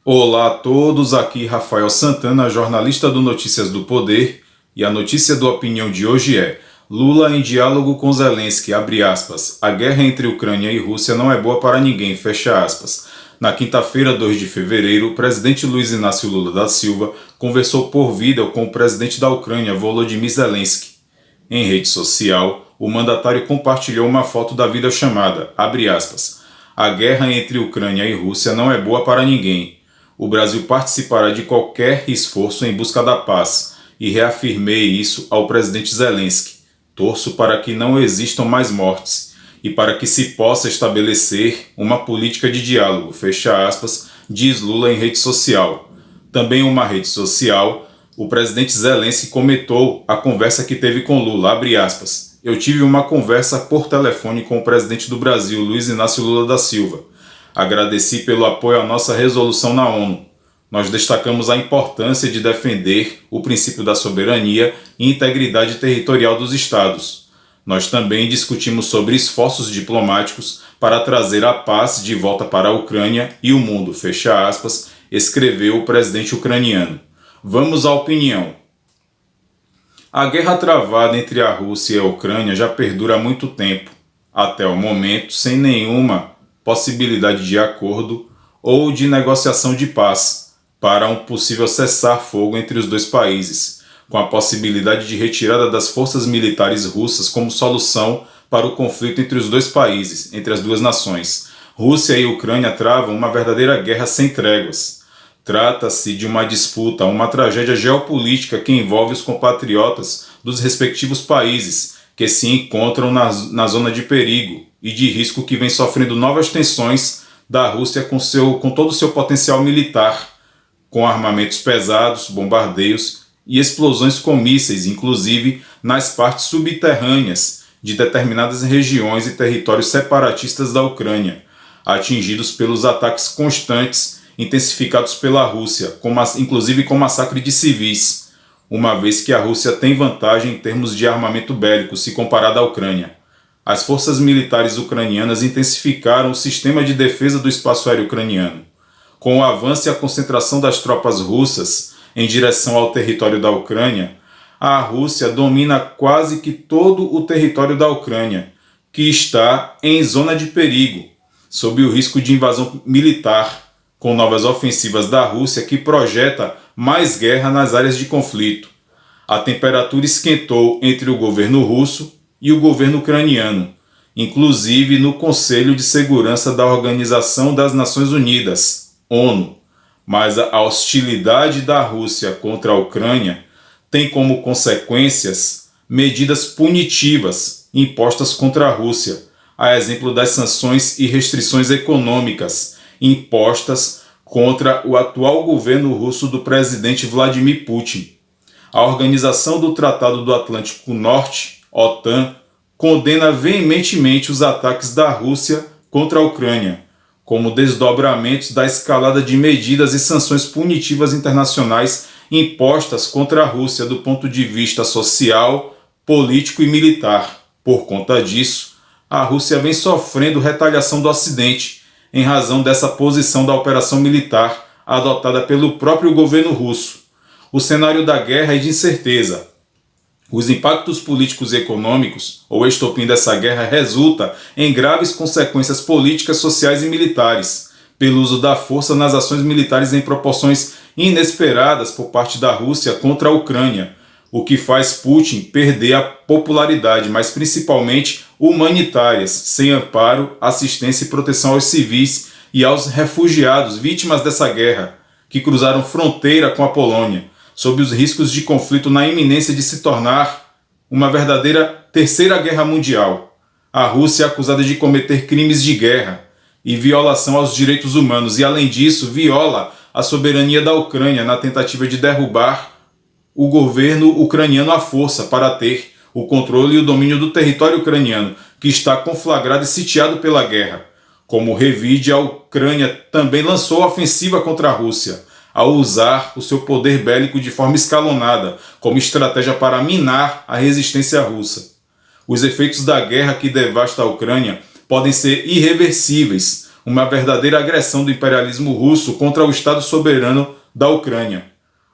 Olá a todos, aqui Rafael Santana, jornalista do Notícias do Poder, e a notícia do Opinião de hoje é: Lula em diálogo com Zelensky, abre aspas, a guerra entre Ucrânia e Rússia não é boa para ninguém, fecha aspas. Na quinta-feira, 2 de fevereiro, o presidente Luiz Inácio Lula da Silva conversou por vídeo com o presidente da Ucrânia, Volodymyr Zelensky. Em rede social, o mandatário compartilhou uma foto da videochamada, abre aspas, a guerra entre Ucrânia e Rússia não é boa para ninguém. O Brasil participará de qualquer esforço em busca da paz e reafirmei isso ao presidente Zelensky. Torço para que não existam mais mortes e para que se possa estabelecer uma política de diálogo, fecha aspas, diz Lula em rede social. Também em uma rede social, o presidente Zelensky comentou a conversa que teve com Lula, abre aspas, eu tive uma conversa por telefone com o presidente do Brasil, Luiz Inácio Lula da Silva. Agradeci pelo apoio à nossa resolução na ONU. Nós destacamos a importância de defender o princípio da soberania e integridade territorial dos Estados. Nós também discutimos sobre esforços diplomáticos para trazer a paz de volta para a Ucrânia e o mundo, fecha aspas, escreveu o presidente ucraniano. Vamos à opinião. A guerra travada entre a Rússia e a Ucrânia já perdura há muito tempo, até o momento sem nenhuma possibilidade de acordo ou de negociação de paz para um possível cessar-fogo entre os dois países, com a possibilidade de retirada das forças militares russas como solução para o conflito entre os dois países, entre as duas nações. Rússia e Ucrânia travam uma verdadeira guerra sem tréguas. Trata-se de uma disputa, uma tragédia geopolítica que envolve os compatriotas dos respectivos países, que se encontram na zona de perigo e de risco que vem sofrendo novas tensões da Rússia com todo o seu potencial militar, com armamentos pesados, bombardeios e explosões com mísseis, inclusive nas partes subterrâneas de determinadas regiões e territórios separatistas da Ucrânia, atingidos pelos ataques constantes intensificados pela Rússia, inclusive com massacre de civis, uma vez que a Rússia tem vantagem em termos de armamento bélico se comparada à Ucrânia. As forças militares ucranianas intensificaram o sistema de defesa do espaço aéreo ucraniano. Com o avanço e a concentração das tropas russas em direção ao território da Ucrânia, a Rússia domina quase que todo o território da Ucrânia, que está em zona de perigo, sob o risco de invasão militar, com novas ofensivas da Rússia que projeta mais guerra nas áreas de conflito. A temperatura esquentou entre o governo russo e o governo ucraniano, inclusive no Conselho de Segurança da Organização das Nações Unidas, ONU. Mas a hostilidade da Rússia contra a Ucrânia tem como consequências medidas punitivas impostas contra a Rússia, a exemplo das sanções e restrições econômicas impostas contra o atual governo russo do presidente Vladimir Putin. A Organização do Tratado do Atlântico Norte, OTAN, condena veementemente os ataques da Rússia contra a Ucrânia, como desdobramentos da escalada de medidas e sanções punitivas internacionais impostas contra a Rússia do ponto de vista social, político e militar. Por conta disso, a Rússia vem sofrendo retaliação do Ocidente, em razão dessa posição da operação militar adotada pelo próprio governo russo. O cenário da guerra é de incerteza. Os impactos políticos e econômicos, ou estopim dessa guerra, resulta em graves consequências políticas, sociais e militares, pelo uso da força nas ações militares em proporções inesperadas por parte da Rússia contra a Ucrânia, o que faz Putin perder a popularidade, mas principalmente humanitárias, sem amparo, assistência e proteção aos civis e aos refugiados vítimas dessa guerra, que cruzaram fronteira com a Polônia, sob os riscos de conflito na iminência de se tornar uma verdadeira terceira guerra mundial. A Rússia é acusada de cometer crimes de guerra e violação aos direitos humanos e, além disso, viola a soberania da Ucrânia na tentativa de derrubar o governo ucraniano à força para ter o controle e o domínio do território ucraniano, que está conflagrado e sitiado pela guerra. Como revide, a Ucrânia também lançou a ofensiva contra a Rússia, ao usar o seu poder bélico de forma escalonada, como estratégia para minar a resistência russa. Os efeitos da guerra que devasta a Ucrânia podem ser irreversíveis, uma verdadeira agressão do imperialismo russo contra o Estado soberano da Ucrânia.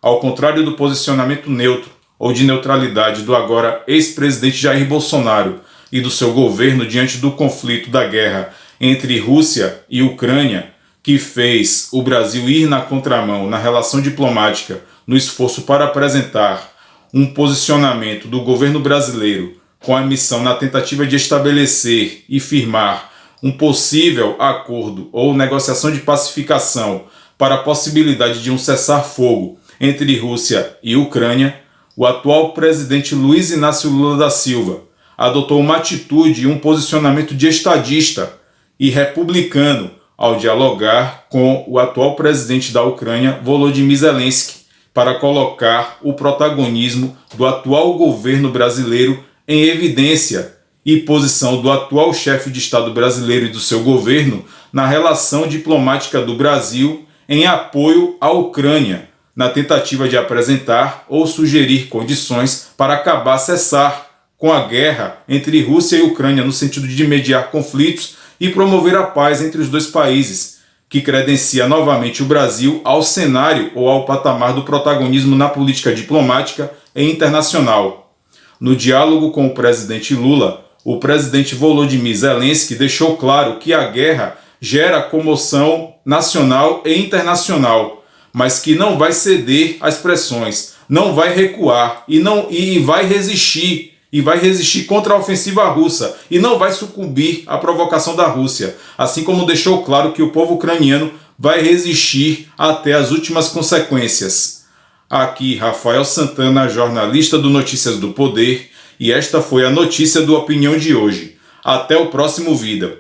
Ao contrário do posicionamento neutro ou de neutralidade do agora ex-presidente Jair Bolsonaro e do seu governo diante do conflito da guerra entre Rússia e Ucrânia, que fez o Brasil ir na contramão na relação diplomática no esforço para apresentar um posicionamento do governo brasileiro com a missão na tentativa de estabelecer e firmar um possível acordo ou negociação de pacificação para a possibilidade de um cessar-fogo entre Rússia e Ucrânia, o atual presidente Luiz Inácio Lula da Silva adotou uma atitude e um posicionamento de estadista e republicano ao dialogar com o atual presidente da Ucrânia, Volodymyr Zelensky, para colocar o protagonismo do atual governo brasileiro em evidência e posição do atual chefe de Estado brasileiro e do seu governo na relação diplomática do Brasil em apoio à Ucrânia, na tentativa de apresentar ou sugerir condições para cessar com a guerra entre Rússia e Ucrânia no sentido de mediar conflitos e promover a paz entre os dois países, que credencia novamente o Brasil ao cenário ou ao patamar do protagonismo na política diplomática e internacional. No diálogo com o presidente Lula, o presidente Volodymyr Zelensky deixou claro que a guerra gera comoção nacional e internacional, mas que não vai ceder às pressões, não vai recuar e vai resistir contra a ofensiva russa e não vai sucumbir à provocação da Rússia, assim como deixou claro que o povo ucraniano vai resistir até as últimas consequências. Aqui Rafael Santana, jornalista do Notícias do Poder, e esta foi a notícia do Opinião de hoje. Até o próximo vídeo.